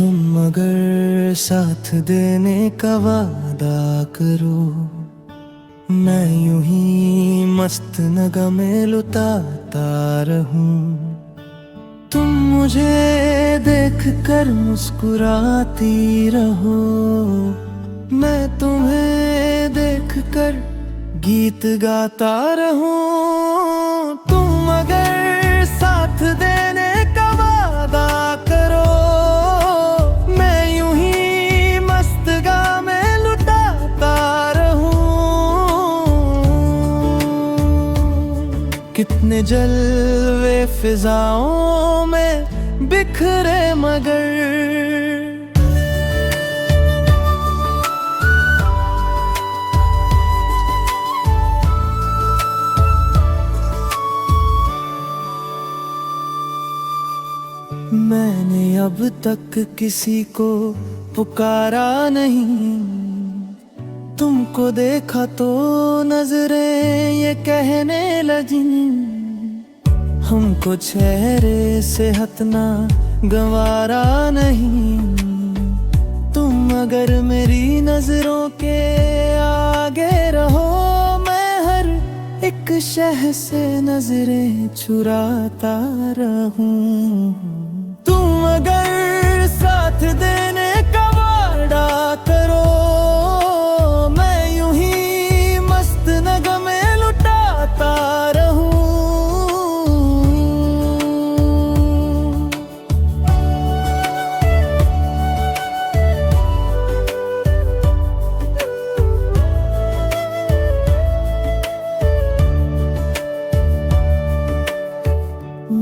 तुम अगर साथ देने का वादा करो, मैं यूं ही मस्त नगमे लुटाता रहूं। तुम मुझे देख कर मुस्कुराती रहो, मैं तुम्हें देख कर गीत गाता रहूं। तुम अगर साथ देने का वादा करो, मैं यूं ही मस्त गामे लुटाता रहूं। कितने जलवे फिजाओं में बिखरे मगर मैंने अब तक किसी को पुकारा नहीं। तुमको देखा तो नजरें ये कहने लगी, हमको चेहरे से हटना गंवारा नहीं। तुम अगर मेरी नजरों के आगे रहो, मैं हर एक शह से नजरें चुराता रहूं। तुम अगर साथ देने का वादा करो, मैं यूं ही मस्त नगमे लुटाता रहूं।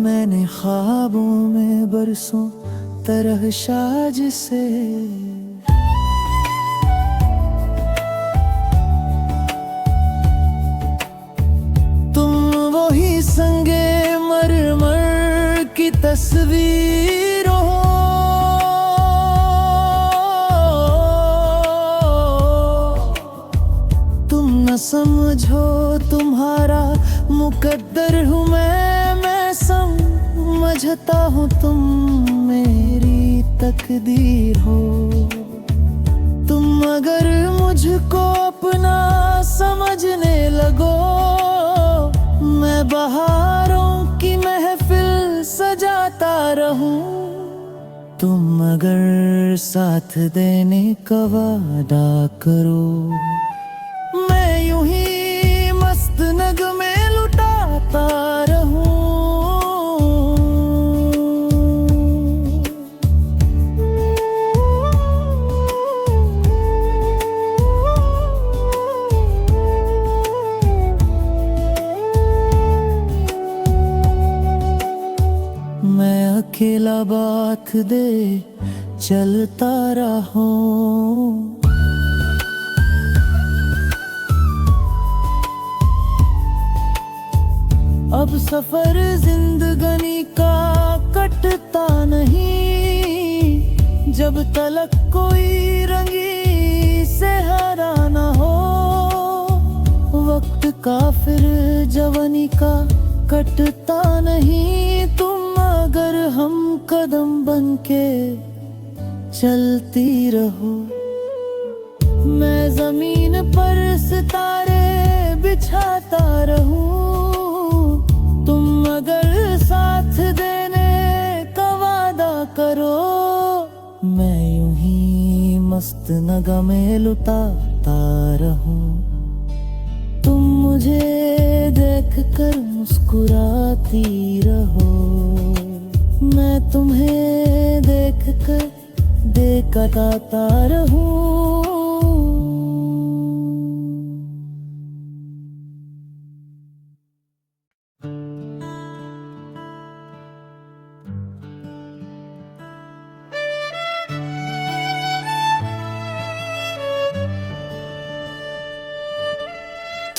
मैंने ख्वाबों में बरसों तरह साज से तुम वही संगे मरमर की तस्वीर हो। तुम न समझो तुम्हारा मुकद्दर हूँ मैं समझता हूँ तुम मेरी तकदीर हो। तुम अगर मुझको अपना समझने लगो, मैं बहारों की महफिल सजाता रहूं। तुम अगर साथ देने का वादा करो, मैं यूं ही मस्त नगमे लुटाता रहूं। मैं अकेला बात दे चलता रहूं। अब सफर जिंदगानी का कटता नहीं, जब तलक कोई रंगी से हरा न हो। वक्त का फिर जवानी का कटता नहीं, तुम अगर हम कदम बनके चलती रहो। मैं जमीन पर सितारे बिछाता रहूं। तुम अगर साथ देने का वादा करो, मैं यूं ही मस्त नगमे लुटाता रहूं। तुम मुझे देख कर मुस्कुराती रहो, मैं तुम्हें देख कर देखता रहूं।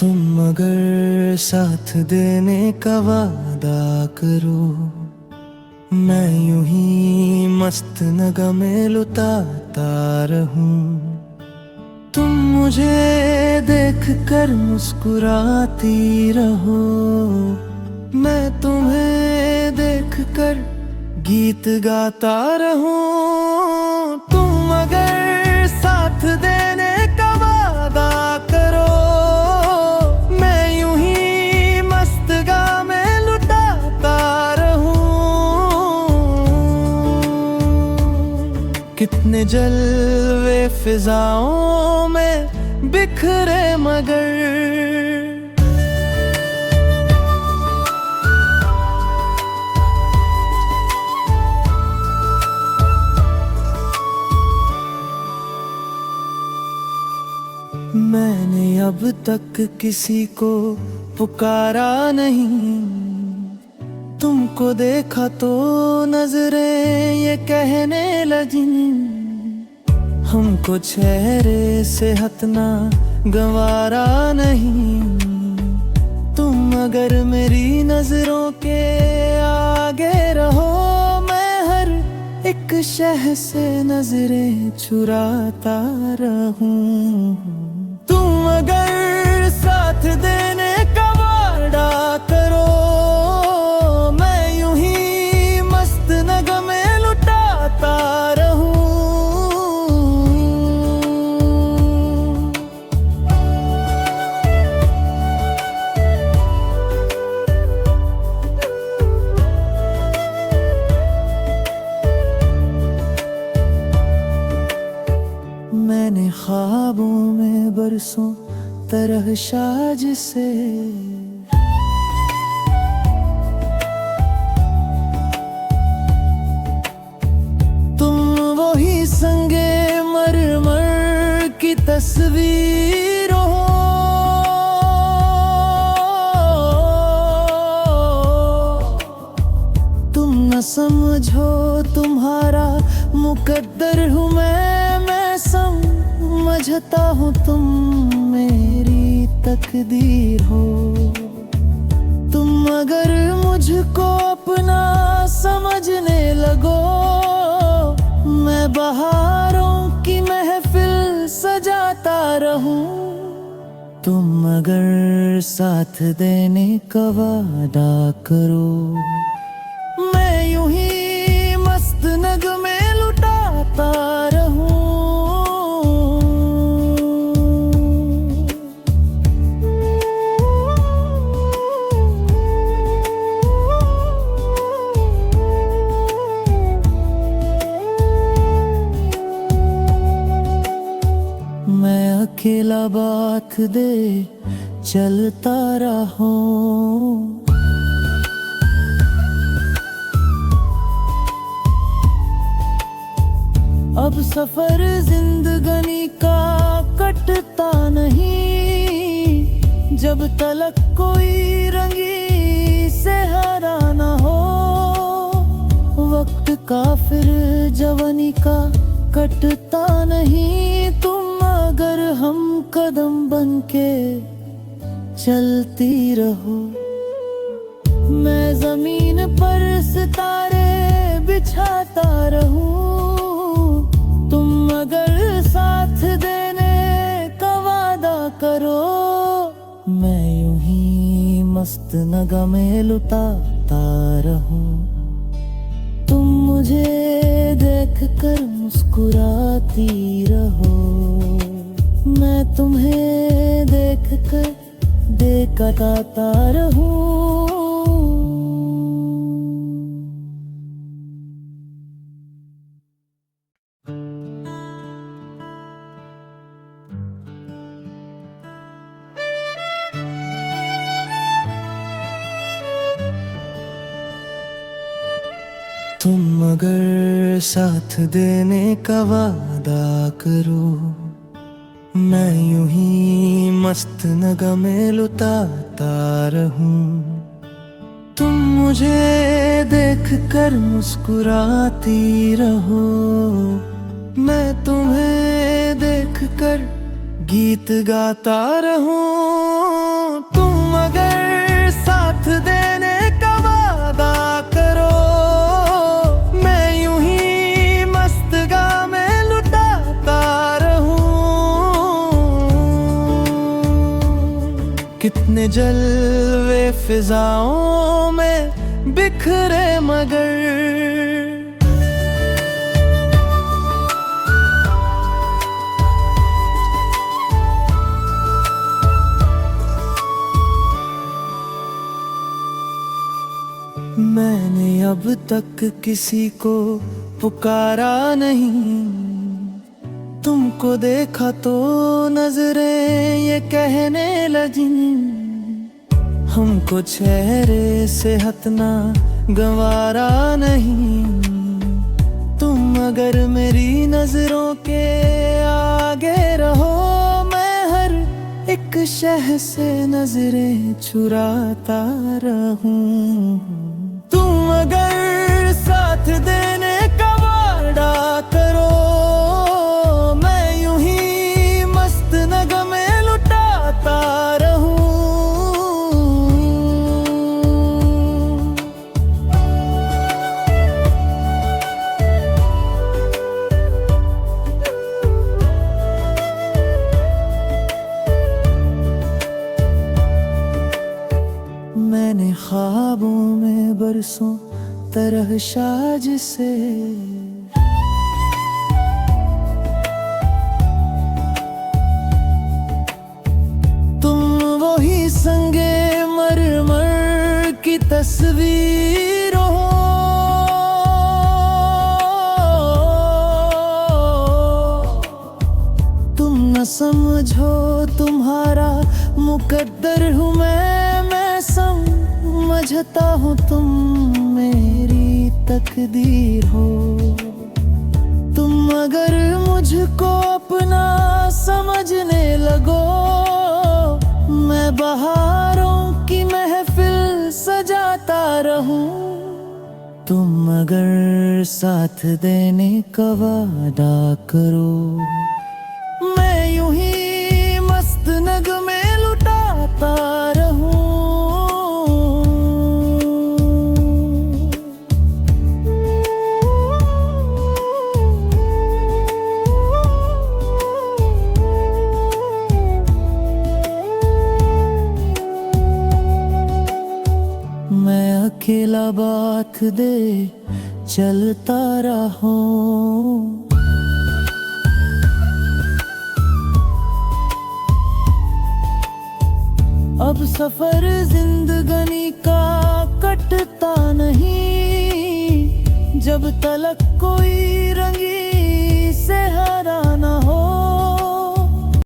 तुम अगर साथ देने का वादा करो, मैं यूं ही मस्त नगमे लुटाता रहूं। तुम मुझे देख कर मुस्कुराती रहो, मैं तुम्हें देख कर गीत गाता रहूं। तुम अगर साथ देने का वादा करो, मैं यूं ही मस्त गा में लुटाता रहूं। कितने जलवे फिजाओं में बिखरे मगर मैंने अब तक किसी को पुकारा नहीं। तुमको देखा तो नजरें ये कहने लगी, हमको चेहरे से हटना गंवारा नहीं। तुम अगर मेरी नजरों के आगे रहो, मैं हर एक शह से नजरें चुराता रहूं। तुम अगर साथ देने का वादा करो, मैं यूं ही मस्त नगमे लुटाता रहूं। मैंने ख्वाबों में बरसों तरह साज से तुम वही संगे मरमर की तस्वीर हो। तुम न समझो तुम्हारा मुकद्दर हूँ मैं समझता हूँ तुम मेरी तकदीर हो। तुम अगर मुझको अपना समझने लगो, मैं बहारों की महफिल सजाता रहूं। तुम अगर साथ देने का वादा करो, मैं यूं ही मस्त नगमे लुटाता रहूं। मैं अकेला बात दे चलता रहूं। अब सफर जिंदगानी का कटता नहीं, जब तलक कोई रंगी सेहरा न हो। वक्त का फिर जवानी का कटता नहीं, तुम अगर हम कदम बनके चलती रहो। मैं जमीन पर सितारे बिछाता रहूं। तुम अगर साथ देने का वादा करो, मैं यूं ही मस्त नगमे लुटाता रहूं। तुम मुझे देख कर मुस्कुराती रहो, मैं तुम्हें देख कर देखता रहूं। तुम अगर साथ देने का वादा करो, मैं यूं ही मस्त नगमे लुटाता रहूं। तुम मुझे देख कर मुस्कुराती रहो, मैं तुम्हें देख कर गीत गाता रहूं। तुम अगर साथ देने का वादा करो, कितने जलवे फिजाओं में बिखरे मगर अब तक किसी को पुकारा नहीं, तुमको देखा तो नजरें ये कहने लगी, हमको चेहरे से हटना गंवारा नहीं। तुम अगर मेरी नजरों के आगे रहो, मैं हर एक शह से नजरें चुराता रहूं। तुम अगर साथ देने का वादा करो, मैं यूं ही मस्त नगमे लुटाता रहूं। मैंने ख्वाबों में बरसों तरह साज से तुम वही संगे मरमर की तस्वीर हो। तुम न समझो तुम्हारा मुकद्दर हूँ मैं समझता हूँ तुम मेरी तकदीर हो। तुम अगर मुझको अपना समझने लगो, मैं बहारों की महफिल सजाता रहूं। तुम अगर साथ देने का वादा करो, मैं यूं ही मस्त नगमे लुटाता रहूं। मैं अकेला बात दे चलता रहूं। अब सफर जिंदगानी का कटता नहीं, जब तलक कोई रंगी से हरा ना हो।